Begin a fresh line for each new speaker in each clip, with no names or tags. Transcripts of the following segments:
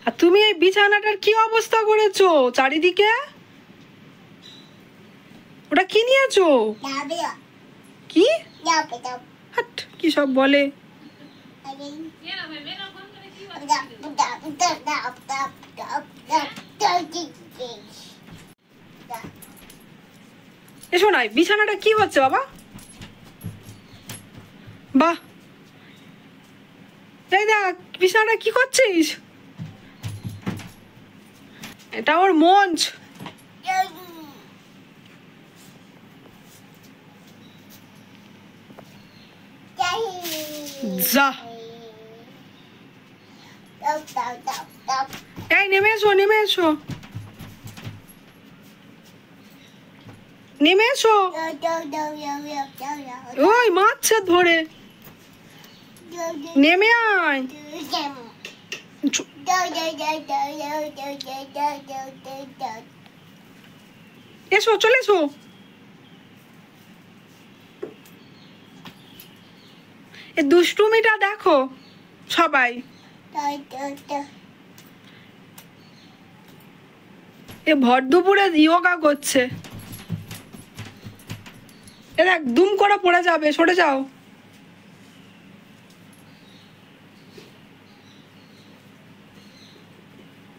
আর তুমি এই বিছানাটার কি অবস্থা করেছো চারিদিকে? ওটা কি নিয়েছো? কি হাট, কি সব বলে? এসো নাই, বিছানাটা কি হচ্ছে বাবা? বাহ, এই দেখ বিছানাটা কি করছিস? এটা ওর মঞ্চ। যা, এই নেমে এসো, নেমে এসো, নেমে এসো। ওই মারছে ধরে, নেমে আয়। এসো, চলে এসো। এ দুষ্টুমিটা দেখো সবাই। এ ভর দুপুরে যোগা করছে। এ দেখ, দুম করে পড়ে যাবে, সরে যাও।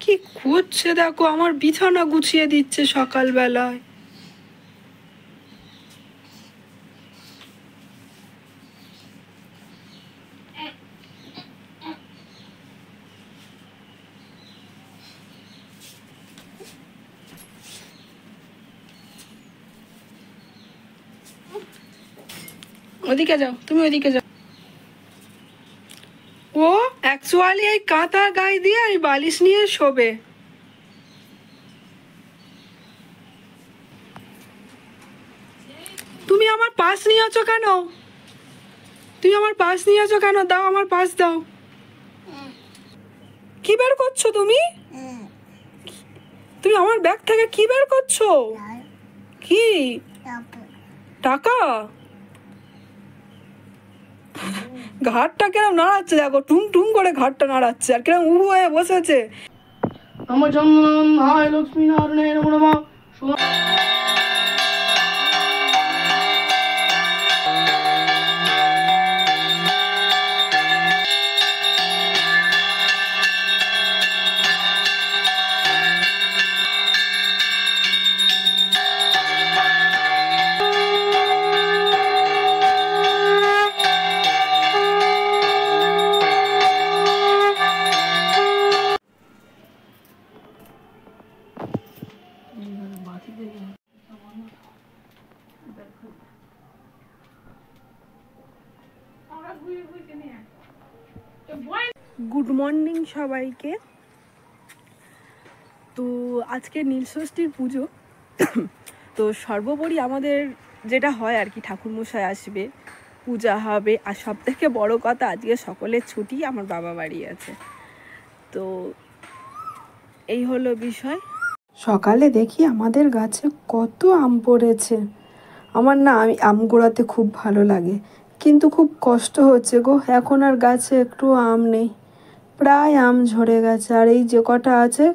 কি করছে দেখো, আমার বিছানা গুছিয়ে দিচ্ছে সকালবেলায়। ওদিকে যাও, তুমি ওদিকে যাও। ও অ্যাকচুয়ালি এই কাঁথা গায়ে দিয়ে এই বালিশ নিয়ে শোবে। তুমি আমার পাশ নিয়েছো কেন? তুমি আমার পাশ নিয়েছো কেন? দাও, আমার পাশ দাও। কি বের করছো তুমি? তুমি আমার ব্যাগ থেকে কি বের করছো? কি টাকা? ঘাটটা কেরম নাড়াচ্ছে দেখো, টুম টুম করে ঘাটটা নাড়াচ্ছে, আর কেরম উবু হয়ে বসেছে। আমার জন্ম হায় লক্ষ্মী নারায়ণ নমঃ। গুড মর্নিং সবাইকে। তো আজকে নীলষষ্ঠীর পুজো। তো সর্বোপরি আমাদের যেটা হয় আর কি, ঠাকুরমশাই আসবে, পূজা হবে, আর সব থেকে বড় কথা আজকে সকলের ছুটি, আমার বাবা বাড়ি আছে। তো এই হলো বিষয়। সকালে দেখি আমাদের গাছে কত আম পড়েছে। আমার না, আমি আম গোড়াতে খুব ভালো লাগে, কিন্তু খুব কষ্ট হচ্ছে গো, এখন আর গাছে একটু আম নেই, প্রায় আম ঝরে গেছে। আর এই যে কটা আছে,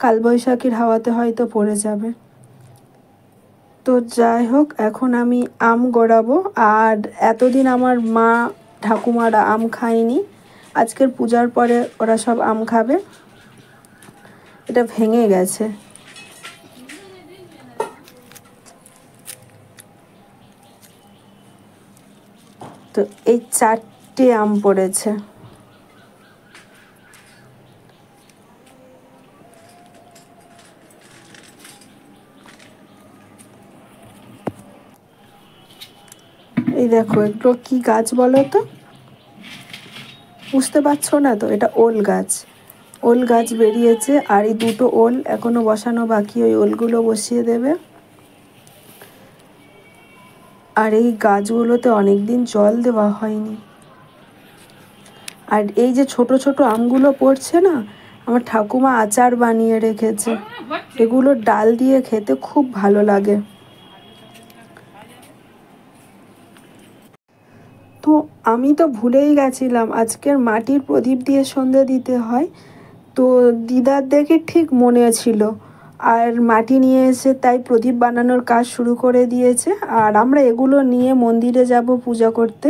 কালবৈশাখীর হাওয়াতে হয়তো পড়ে যাবে। তো যাই হোক, এখন আমি আম গড়াবো। আর এতদিন আমার মা ঠাকুমারা আম খায়নি, আজকের পূজার পরে ওরা সব আম খাবে। এটা ভেঙে গেছে। তো এই 4টে আম পড়েছে। এই দেখো, এগুলো কি গাছ বলো তো? বুঝতে পারছো না তো? এটা ওল গাছ। ওল গাছ বেরিয়েছে, আর এই 2টো ওল এখনো বসানো বাকি, ওই ওলগুলো বসিয়ে দেবে। আর এই গাছগুলোতে অনেকদিন জল দেওয়া হয়নি। আর এই যে ছোট ছোট আমগুলো পড়ছে না, আমার ঠাকুমা আচার বানিয়ে রেখেছে, এগুলোর ডাল দিয়ে খেতে খুব ভালো লাগে। তো আমি তো ভুলেই গেছিলাম, আজকের মাটির প্রদীপ দিয়ে সন্ধে দিতে হয়।
তো দিদার দেখে ঠিক মনে ছিল, আর মাটি নিয়ে এসে তাই প্রদীপ বানানোর কাজ শুরু করে দিয়েছে। আর আমরা এগুলো নিয়ে মন্দিরে যাব পূজা করতে।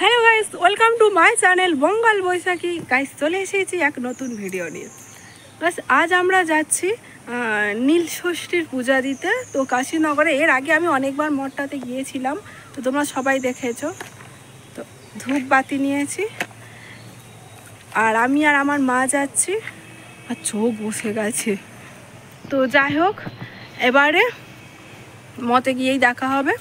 Hello guys, welcome to my channel Bangal Baishakhi. Guys চলে এসেছি এক নতুন ভিডিও নিয়ে। বাস আজ আমরা যাচ্ছি নীল ষষ্ঠীর পূজা দিতে। তো কাশীনগরে এর আগে আমি অনেকবার মঠটাতে গিয়েছিলাম, তো তোমরা সবাই দেখেছো। তো ধূপ বাতি নিয়েছি, আর আমি আর আমার মা যাচ্ছি, আর চোখ বসে গেছে। তো যাই হোক, এবারে মতে গিয়েই দেখা হবে।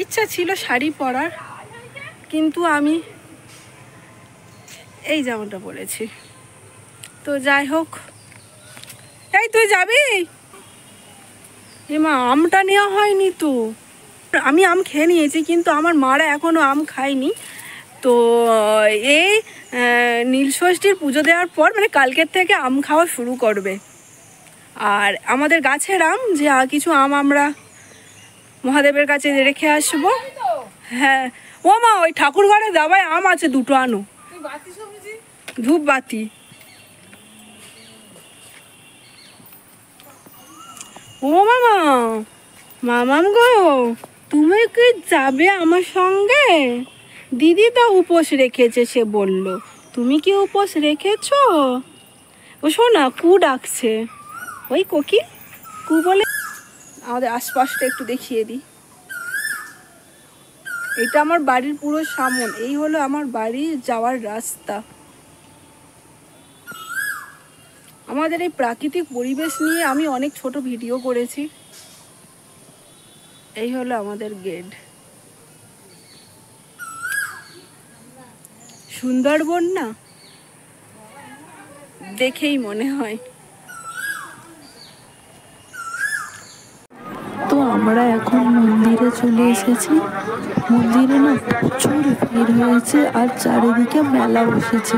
ইচ্ছা ছিল শাড়ি পরার, কিন্তু আমি এই জামাটা পরেছি। তো যাই হোক, এই তুই যাবি? মা আমটা নেওয়া হয়নি তো। আমি আম খেয়ে নিয়েছি, কিন্তু আমার মারা এখনও আম খায়নি। তো এই নীলষষ্ঠীর পুজো দেওয়ার পর মানে কালকের থেকে আম খাওয়া শুরু করবে। আর আমাদের গাছের আম, যে কিছু আম আমরা মহাদেবের কাছে রেখে আসবো। হ্যাঁ ও মা, ওই ঠাকুর ঘরে দাবায় আম আছে, দুটো আনো। ধূপ বাতি। ও মামা, মামাম গো, তুমি কি যাবে আমার সঙ্গে? দিদি তো উপোস রেখেছে, সে বলল। তুমি কি উপোস রেখেছ? ও শোনা, কু ডাকছে, ওই কোকিল কু বলে। আমাদের আশপাশটা একটু দেখিয়ে দিই। এটা আমার বাড়ির পুরো সামনে, এই হলো আমার বাড়ি যাওয়ার রাস্তা। আমাদের এই প্রাকৃতিক পরিবেশ নিয়ে আমি অনেক ছোট ভিডিও করেছি। এই হলো আমাদের গেট। সুন্দরবন না, দেখেই মনে হয়।
তো আমরা এখন মন্দিরে চলে এসেছি। মন্দিরে না প্রচুর ভিড় হয়েছে, আর চারিদিকে মেলা বসেছে।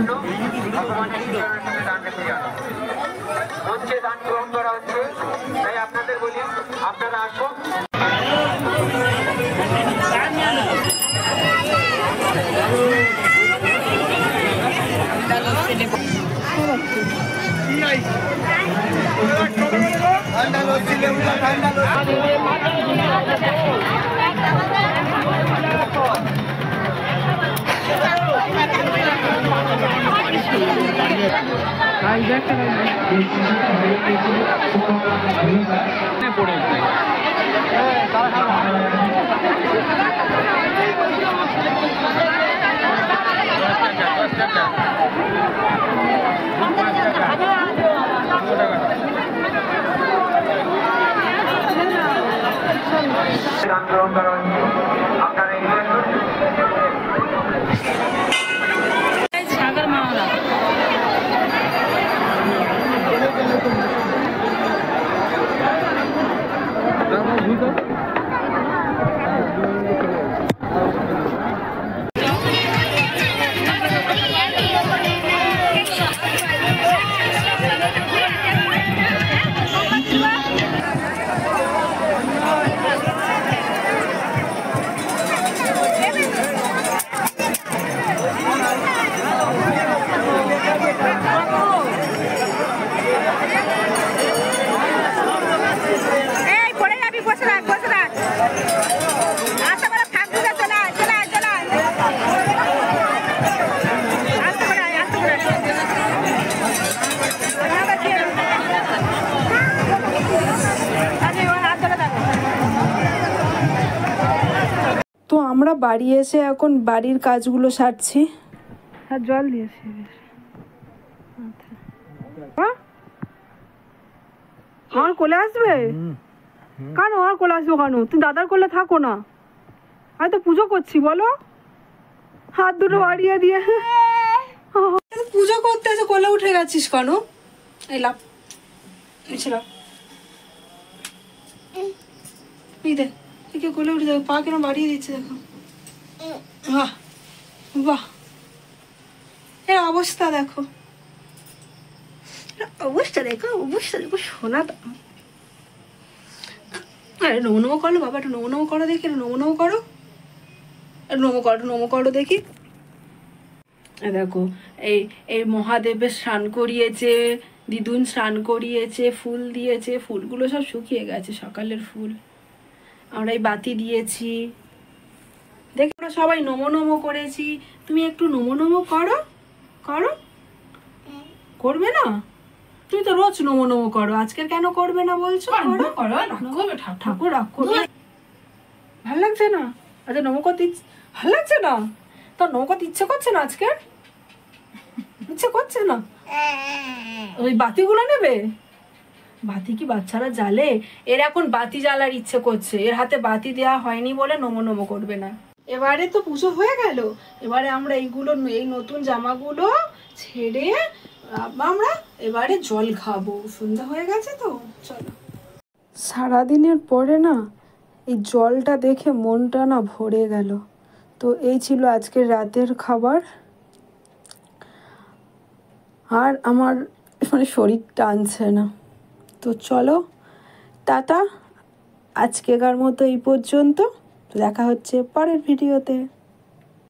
তো আমরা বাড়ি এসে এখন বাড়ির কাজগুলো সারছি।
আর জল দিয়েছি। আমার কোলে আসবে কেন? আমার কোলে আসবো কেন? তুমি দাদার কোলে থাকো না। আমি তো পুজো করছি, বলো। হাত দুটো বাড়িয়ে দিয়ে পুজো করতে এসে কোলে উঠে গেছিস কেন? এই লাভ নিচে দেখে কোলে উঠে যাবে। পা কেন বাড়িয়ে দিচ্ছে দেখো। বাহ বাহ, এর অবস্থা দেখো, অবস্থা দেখো, অবস্থা দেখো। শোনা তো, আরে নমো নমো করো বাবা, একটু নমো নমো করো, দেখে নমো নমো করো। নমো করো দেখি। দেখো এই এই মহাদেবের স্নান করিয়েছে, দিদুন স্নান করিয়েছে, ফুল দিয়েছে, ফুলগুলো সব শুকিয়ে গেছে, সকালের ফুল। আমরা এই বাতি দিয়েছি, দেখি আমরা সবাই নমো করেছি। তুমি একটু নমো করো, করো। করবে না? তুমি তো রোজ নমো করো, আজকের কেন করবে না বলছো? করো, ঠাকুর রাগ করবে। ভাল লাগছে না? আচ্ছা নমো করতে ভাল লাগছে না? তো নমো করতে ইচ্ছে করছে না আজকে? ইচ্ছে করছে না? ওই বাতিগুলো নেবে? বাতি কি বাচ্চারা জ্বালে? এর এখন বাতি জ্বালার ইচ্ছে করছে, এর হাতে বাতি দেওয়া হয়নি বলে নমো করবে না। এবারে তো পুজো হয়ে গেল, এবারে আমরা এইগুলো, এই নতুন জামাগুলো ছেড়ে আমরা এবারে জল খাবো। সন্ধ্যা হয়ে গেছে তো, চলো।
সারাদিনের পরে না এই জলটা দেখে মনটা না ভরে গেল। তো এই ছিল আজকের রাতের খাবার। আর আমার মানে শরীর টানছে না। তো চলো, টাটা, আজকেকার মতো এই পর্যন্ত। দেখা হচ্ছে পরের ভিডিওতে।